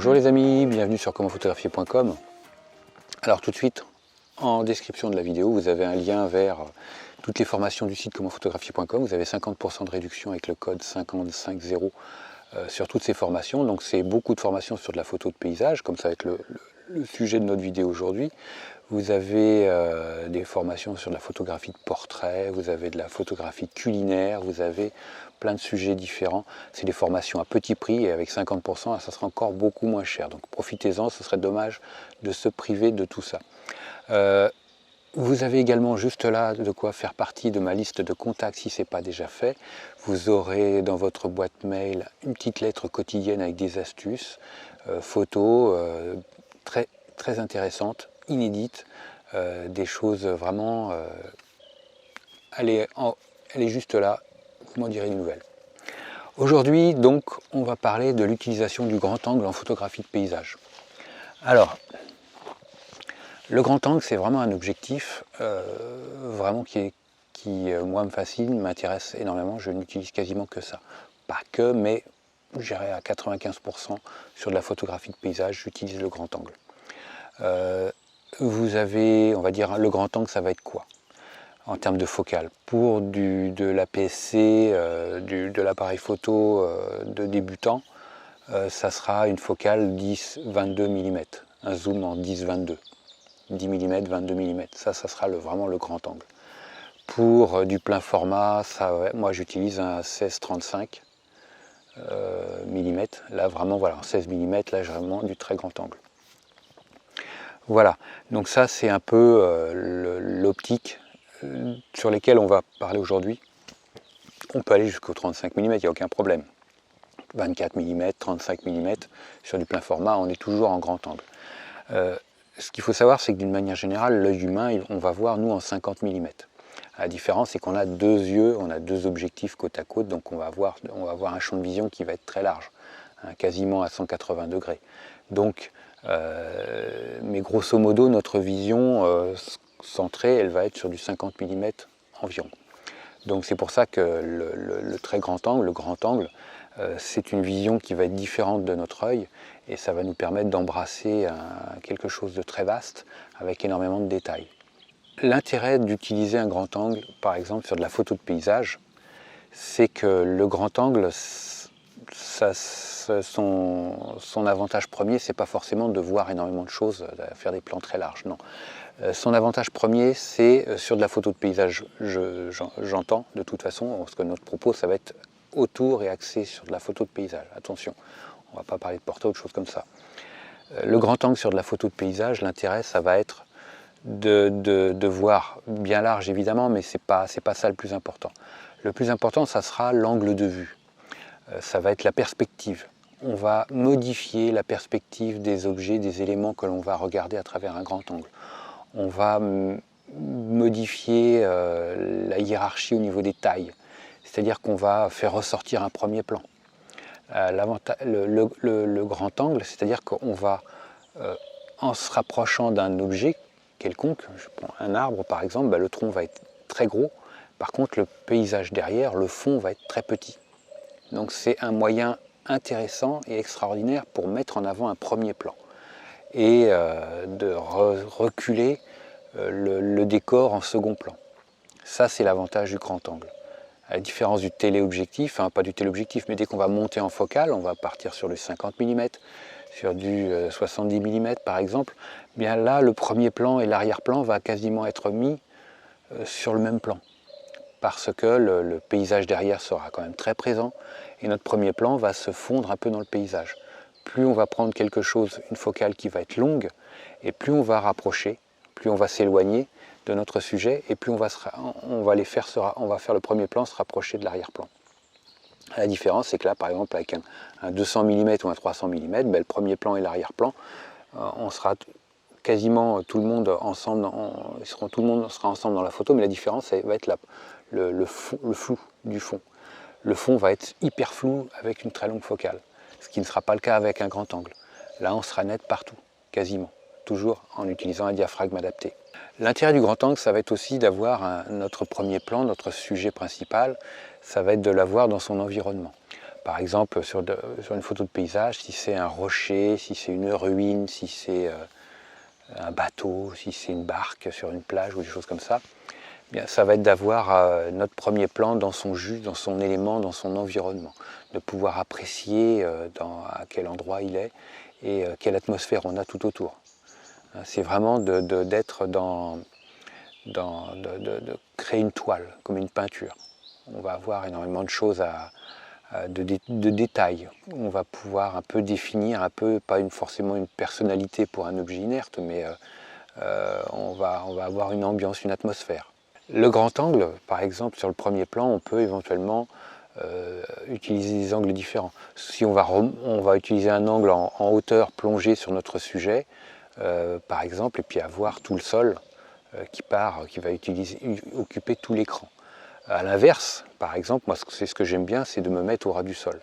Bonjour les amis, bienvenue sur commentphotographier.com. Alors tout de suite, en description de la vidéo, vous avez un lien vers toutes les formations du site commentphotographier.com. Vous avez 50% de réduction avec le code 550 sur toutes ces formations. Donc c'est beaucoup de formations sur de la photo de paysage, comme ça va être le sujet de notre vidéo aujourd'hui. Vous avez des formations sur de la photographie de portrait, vous avez de la photographie culinaire, vous avez plein de sujets différents. C'est des formations à petit prix et avec 50%, ça sera encore beaucoup moins cher. Donc profitez-en, ce serait dommage de se priver de tout ça. Vous avez également juste là de quoi faire partie de ma liste de contacts si ce n'est pas déjà fait. Vous aurez dans votre boîte mail une petite lettre quotidienne avec des astuces, photos très intéressantes, inédites, des choses vraiment... elle est juste là, vous m'en direz des nouvelles. Aujourd'hui, donc, on va parler de l'utilisation du grand angle en photographie de paysage. Alors, le grand angle, c'est vraiment un objectif vraiment qui moi, me fascine, m'intéresse énormément. Je n'utilise quasiment que ça. Pas que, mais j'irai à 95% sur de la photographie de paysage, j'utilise le grand angle. Vous avez, on va dire, le grand angle, ça va être quoi en termes de focale? Pour de l'APS-C, de l'appareil photo de débutant, ça sera une focale 10-22 mm, un zoom en 10-22. 10 mm, 22 mm, ça sera vraiment le grand angle. Pour du plein format, moi j'utilise un 16-35 mm, là vraiment voilà, 16 mm, là j'ai vraiment du très grand angle. Voilà, donc ça c'est un peu l'optique sur lesquelles on va parler aujourd'hui. On peut aller jusqu'au 35 mm, il n'y a aucun problème. 24 mm, 35 mm, sur du plein format, on est toujours en grand angle. Ce qu'il faut savoir, c'est que d'une manière générale, l'œil humain, on va voir nous en 50 mm. La différence, c'est qu'on a deux yeux, on a deux objectifs côte à côte, donc on va avoir un champ de vision qui va être très large, hein, quasiment à 180 degrés. Donc, mais grosso modo, notre vision centrée, elle va être sur du 50 mm environ. Donc c'est pour ça que le très grand angle, le grand angle, c'est une vision qui va être différente de notre œil et ça va nous permettre d'embrasser quelque chose de très vaste avec énormément de détails. L'intérêt d'utiliser un grand angle, par exemple sur de la photo de paysage, c'est que le grand angle, son avantage premier, c'est pas forcément de voir énormément de choses, de faire des plans très larges, non. Son avantage premier, c'est sur de la photo de paysage, j'entends de toute façon, parce que notre propos, ça va être autour et axé sur de la photo de paysage. Attention, on ne va pas parler de portrait ou de choses comme ça. Le grand angle sur de la photo de paysage, l'intérêt, ça va être de voir bien large évidemment, mais c'est pas ça le plus important. Le plus important, ça sera l'angle de vue. Ça va être la perspective. On va modifier la perspective des objets, des éléments que l'on va regarder à travers un grand angle. On va modifier la hiérarchie au niveau des tailles. C'est-à-dire qu'on va faire ressortir un premier plan. Le grand angle, c'est-à-dire qu'on va, en se rapprochant d'un objet quelconque, je prends un arbre par exemple, le tronc va être très gros. Par contre, le paysage derrière, le fond va être très petit. Donc c'est un moyen intéressant et extraordinaire pour mettre en avant un premier plan et de reculer le décor en second plan. Ça, c'est l'avantage du grand angle. À la différence du téléobjectif, pas du téléobjectif, mais dès qu'on va monter en focale, on va partir sur le 50 mm, sur du 70 mm par exemple, bien là, le premier plan et l'arrière-plan va quasiment être mis sur le même plan. Parce que le paysage derrière sera quand même très présent et notre premier plan va se fondre un peu dans le paysage. Plus on va prendre quelque chose, une focale qui va être longue, et plus on va rapprocher, plus on va s'éloigner de notre sujet, et plus on va faire le premier plan se rapprocher de l'arrière-plan. La différence, c'est que là, par exemple, avec un 200 mm ou un 300 mm, le premier plan et l'arrière-plan, on sera quasiment tout le monde ensemble, tout le monde sera ensemble dans la photo, mais la différence, ça va être le flou du fond. Le fond va être hyper flou avec une très longue focale, ce qui ne sera pas le cas avec un grand angle. Là, on sera net partout, quasiment, toujours en utilisant un diaphragme adapté. L'intérêt du grand angle, ça va être aussi d'avoir notre premier plan, notre sujet principal, ça va être de l'avoir dans son environnement. Par exemple, sur une photo de paysage, si c'est un rocher, si c'est une ruine, si c'est un bateau, si c'est une barque sur une plage ou des choses comme ça, eh bien, ça va être d'avoir notre premier plan dans son jus, dans son élément, dans son environnement, de pouvoir apprécier à quel endroit il est et quelle atmosphère on a tout autour. C'est vraiment d'être de créer une toile, comme une peinture. On va avoir énormément de choses de détails. On va pouvoir un peu définir, pas forcément une personnalité pour un objet inerte, mais on va avoir une ambiance, une atmosphère. Le grand angle, par exemple, sur le premier plan, on peut éventuellement utiliser des angles différents. Si on va utiliser un angle en hauteur plongé sur notre sujet, par exemple, et puis avoir tout le sol qui va occuper tout l'écran. À l'inverse, par exemple, moi c'est ce que j'aime bien, c'est de me mettre au ras du sol.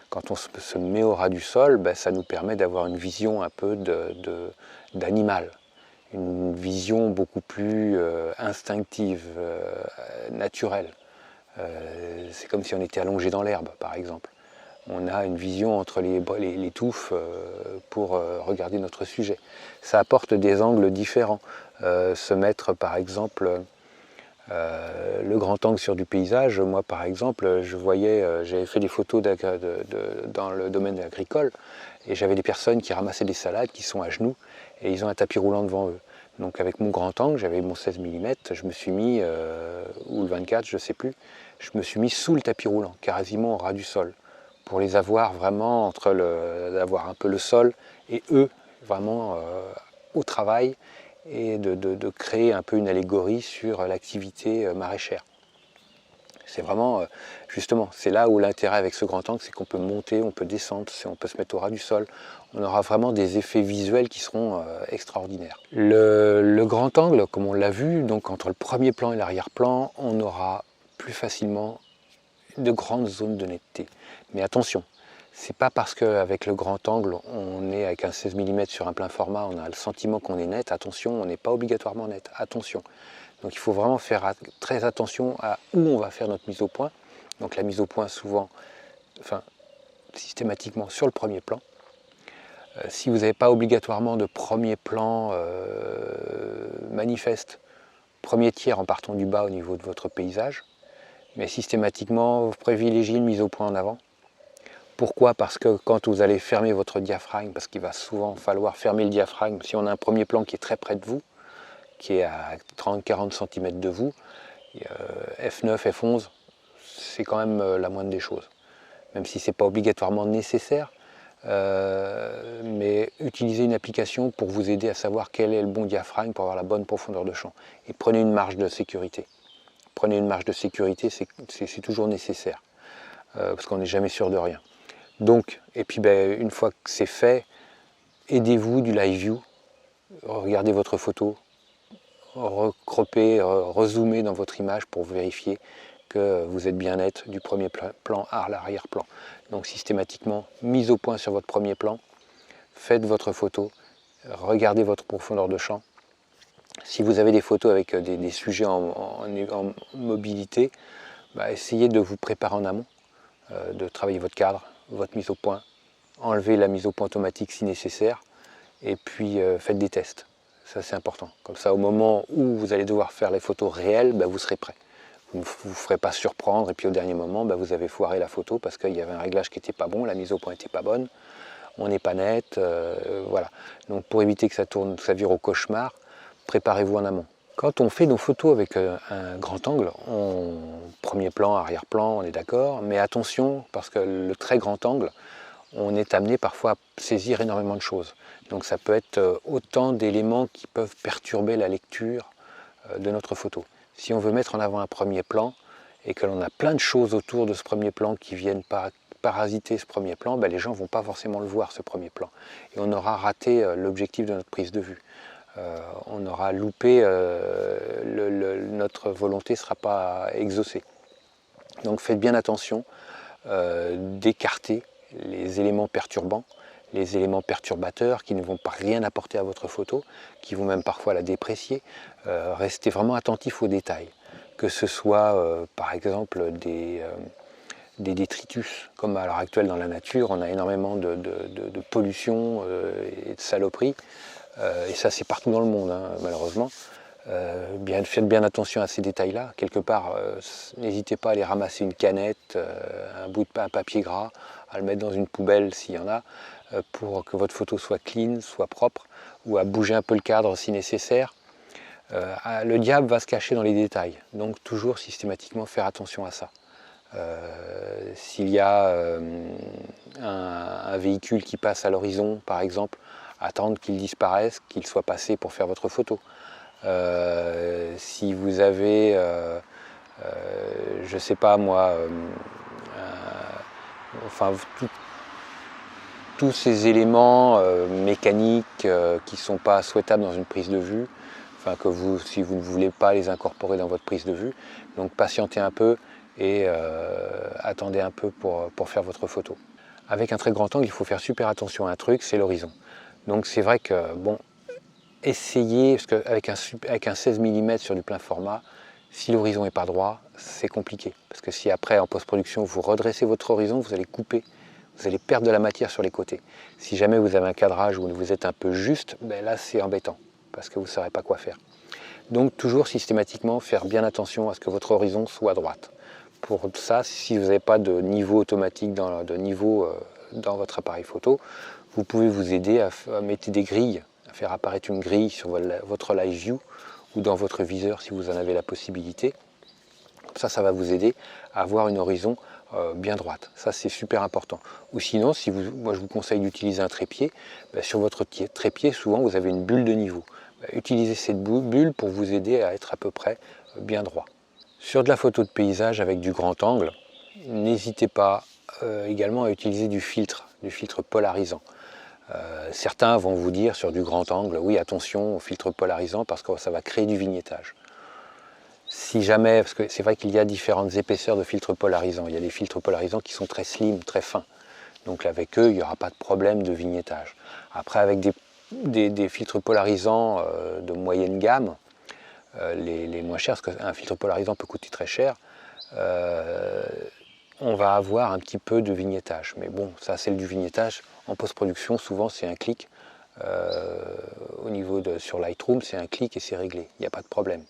Quand on se met au ras du sol, ben, ça nous permet d'avoir une vision un peu d'animal, une vision beaucoup plus instinctive, naturelle. C'est comme si on était allongé dans l'herbe, par exemple. On a une vision entre les touffes pour regarder notre sujet. Ça apporte des angles différents. Se mettre, par exemple, le grand angle sur du paysage, moi par exemple, j'avais fait des photos dans le domaine agricole et j'avais des personnes qui ramassaient des salades, qui sont à genoux et ils ont un tapis roulant devant eux. Donc avec mon grand angle, j'avais mon 16 mm, je me suis mis, ou le 24, je ne sais plus, je me suis mis sous le tapis roulant, quasiment au ras du sol, pour les avoir vraiment d'avoir un peu le sol et eux vraiment au travail et de créer un peu une allégorie sur l'activité maraîchère. C'est vraiment, justement, c'est là où l'intérêt avec ce grand angle, c'est qu'on peut monter, on peut descendre, on peut se mettre au ras du sol. On aura vraiment des effets visuels qui seront extraordinaires. Le grand angle, comme on l'a vu, donc entre le premier plan et l'arrière-plan, on aura plus facilement de grandes zones de netteté. Mais attention, c'est pas parce qu'avec le grand angle, on est avec un 16 mm sur un plein format, on a le sentiment qu'on est net. Attention, on n'est pas obligatoirement net. Attention. Donc il faut vraiment faire très attention à où on va faire notre mise au point. Donc la mise au point souvent, systématiquement sur le premier plan. Si vous n'avez pas obligatoirement de premier plan manifeste, premier tiers en partant du bas au niveau de votre paysage, mais systématiquement vous privilégiez une mise au point en avant. Pourquoi? Parce que quand vous allez fermer votre diaphragme, parce qu'il va souvent falloir fermer le diaphragme, si on a un premier plan qui est très près de vous, qui est à 30-40 cm de vous, F9, F11, c'est quand même la moindre des choses. Même si ce n'est pas obligatoirement nécessaire, mais utilisez une application pour vous aider à savoir quel est le bon diaphragme pour avoir la bonne profondeur de champ. Et prenez une marge de sécurité. Prenez une marge de sécurité, c'est toujours nécessaire, parce qu'on n'est jamais sûr de rien. Donc, et puis une fois que c'est fait, aidez-vous du live view, regardez votre photo, recropez, rezoomez dans votre image pour vérifier que vous êtes bien net du premier plan à l'arrière-plan. Donc systématiquement, mise au point sur votre premier plan, faites votre photo, regardez votre profondeur de champ. Si vous avez des photos avec des sujets en mobilité, essayez de vous préparer en amont, de travailler votre cadre, votre mise au point, enlevez la mise au point automatique si nécessaire, et puis faites des tests. Ça c'est important. Comme ça, au moment où vous allez devoir faire les photos réelles, vous serez prêt. Vous ne vous ferez pas surprendre et puis au dernier moment, vous avez foiré la photo parce qu'il y avait un réglage qui n'était pas bon, la mise au point n'était pas bonne, on n'est pas net, voilà. Donc pour éviter que ça vire au cauchemar, préparez-vous en amont. Quand on fait nos photos avec un grand angle, premier plan, arrière-plan, on est d'accord, mais attention parce que le très grand angle, on est amené parfois à saisir énormément de choses. Donc ça peut être autant d'éléments qui peuvent perturber la lecture de notre photo. Si on veut mettre en avant un premier plan et que l'on a plein de choses autour de ce premier plan qui viennent parasiter ce premier plan, les gens ne vont pas forcément le voir, ce premier plan. Et on aura raté l'objectif de notre prise de vue. On aura loupé, notre volonté ne sera pas exaucée. Donc faites bien attention d'écarter les éléments perturbants, les éléments perturbateurs qui ne vont pas rien apporter à votre photo, qui vont même parfois la déprécier. Restez vraiment attentif aux détails, que ce soit par exemple des détritus, comme à l'heure actuelle dans la nature, on a énormément de pollution et de saloperies, et ça c'est partout dans le monde, hein, malheureusement. Faites bien attention à ces détails-là. Quelque part, n'hésitez pas à aller ramasser une canette, un papier gras, à le mettre dans une poubelle s'il y en a, pour que votre photo soit clean, soit propre, ou à bouger un peu le cadre si nécessaire. Le diable va se cacher dans les détails, donc toujours systématiquement faire attention à ça. S'il y a un véhicule qui passe à l'horizon, par exemple, attendre qu'il disparaisse, qu'il soit passé pour faire votre photo. Si vous avez, je sais pas moi, enfin tous ces éléments mécaniques qui ne sont pas souhaitables dans une prise de vue, enfin si vous ne voulez pas les incorporer dans votre prise de vue, donc patientez un peu et attendez un peu pour faire votre photo. Avec un très grand angle, il faut faire super attention à un truc, c'est l'horizon. Donc c'est vrai que, bon, essayez, parce qu'avec un 16 mm sur du plein format, si l'horizon n'est pas droit, c'est compliqué. Parce que si après, en post-production, vous redressez votre horizon, vous allez couper, vous allez perdre de la matière sur les côtés. Si jamais vous avez un cadrage où vous êtes un peu juste, ben là c'est embêtant, parce que vous ne saurez pas quoi faire. Donc toujours systématiquement faire bien attention à ce que votre horizon soit à droite. Pour ça, si vous n'avez pas de niveau automatique dans votre appareil photo, vous pouvez vous aider à mettre des grilles, à faire apparaître une grille sur votre live view ou dans votre viseur si vous en avez la possibilité. Ça va vous aider à avoir une horizon bien droite. Ça, c'est super important. Ou sinon, moi je vous conseille d'utiliser un trépied. Sur votre trépied, souvent, vous avez une bulle de niveau. Utilisez cette bulle pour vous aider à être à peu près bien droit. Sur de la photo de paysage avec du grand angle, n'hésitez pas également à utiliser du filtre polarisant. Certains vont vous dire sur du grand angle, oui attention au filtre polarisant parce que ça va créer du vignettage. Si jamais, parce que c'est vrai qu'il y a différentes épaisseurs de filtres polarisants, il y a des filtres polarisants qui sont très slim, très fins, donc avec eux il n'y aura pas de problème de vignettage. Après avec des filtres polarisants de moyenne gamme, les moins chers, parce qu'un filtre polarisant peut coûter très cher, on va avoir un petit peu de vignettage. Mais bon, ça c'est du vignettage. En post-production, souvent c'est un clic. Sur Lightroom, c'est un clic et c'est réglé. Il n'y a pas de problème.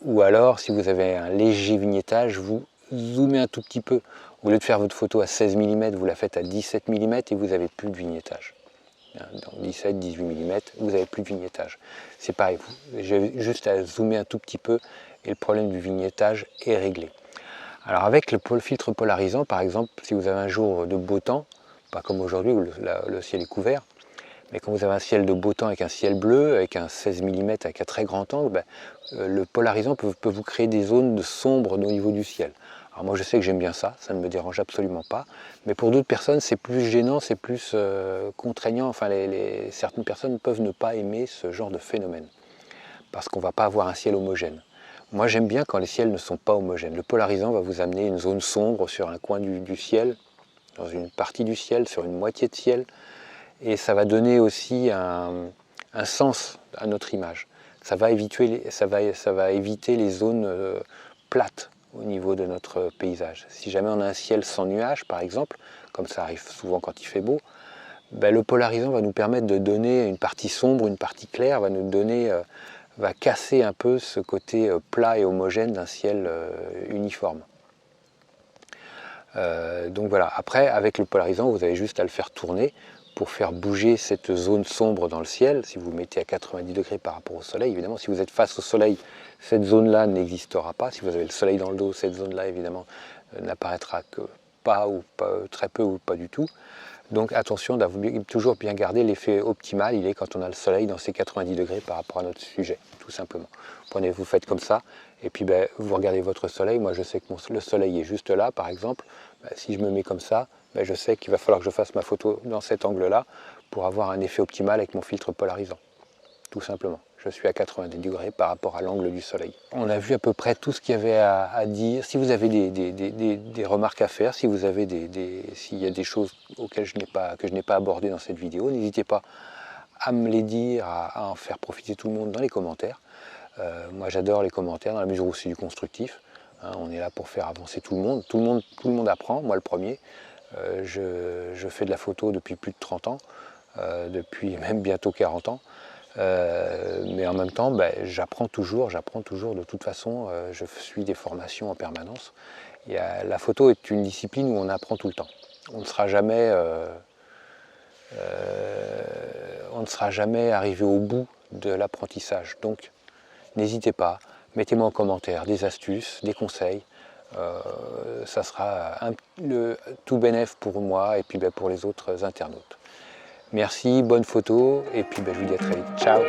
Ou alors, si vous avez un léger vignettage, vous zoomez un tout petit peu. Au lieu de faire votre photo à 16 mm, vous la faites à 17 mm et vous n'avez plus de vignettage. Donc 17, 18 mm, vous n'avez plus de vignettage. C'est pareil, j'ai juste à zoomer un tout petit peu et le problème du vignettage est réglé. Alors avec le filtre polarisant, par exemple, si vous avez un jour de beau temps, pas comme aujourd'hui où le ciel est couvert, mais quand vous avez un ciel de beau temps avec un ciel bleu, avec un 16 mm, avec un très grand angle, le polarisant peut vous créer des zones de sombre au niveau du ciel. Alors moi je sais que j'aime bien ça, ça ne me dérange absolument pas, mais pour d'autres personnes c'est plus gênant, c'est plus contraignant, enfin certaines personnes peuvent ne pas aimer ce genre de phénomène, parce qu'on ne va pas avoir un ciel homogène. Moi j'aime bien quand les ciels ne sont pas homogènes. Le polarisant va vous amener une zone sombre sur un coin du ciel, dans une partie du ciel, sur une moitié de ciel, et ça va donner aussi un sens à notre image. Ça va éviter les zones plates au niveau de notre paysage. Si jamais on a un ciel sans nuages, par exemple, comme ça arrive souvent quand il fait beau, le polarisant va nous permettre de donner une partie sombre, une partie claire, va casser un peu ce côté plat et homogène d'un ciel uniforme. Donc voilà, après avec le polarisant vous avez juste à le faire tourner pour faire bouger cette zone sombre dans le ciel. Si vous mettez à 90 degrés par rapport au soleil, évidemment si vous êtes face au soleil, cette zone-là n'existera pas. Si vous avez le soleil dans le dos, cette zone-là évidemment n'apparaîtra que pas ou pas, très peu ou pas du tout. Donc attention toujours bien garder l'effet optimal, il est quand on a le soleil dans ces 90 degrés par rapport à notre sujet, tout simplement. Vous faites comme ça, et puis vous regardez votre soleil. Moi je sais que le soleil est juste là, par exemple. Si je me mets comme ça, je sais qu'il va falloir que je fasse ma photo dans cet angle-là pour avoir un effet optimal avec mon filtre polarisant, tout simplement. Je suis à 90 degrés par rapport à l'angle du soleil. On a vu à peu près tout ce qu'il y avait à dire. Si vous avez des remarques à faire, si vous avez s'il y a des choses que je n'ai pas abordées dans cette vidéo, n'hésitez pas à me les dire, à en faire profiter tout le monde dans les commentaires. Moi j'adore les commentaires dans la mesure où c'est du constructif. hein, on est là pour faire avancer tout le monde. Tout le monde apprend, moi le premier. Je fais de la photo depuis plus de 30 ans, depuis même bientôt 40 ans. Mais en même temps, j'apprends toujours de toute façon, je suis des formations en permanence. La photo est une discipline où on apprend tout le temps. On ne sera jamais, arrivé au bout de l'apprentissage. Donc n'hésitez pas, mettez-moi en commentaire des astuces, des conseils. Ça sera tout bénef pour moi et puis pour les autres internautes. Merci, bonne photo et puis je vous dis à très vite. Ciao!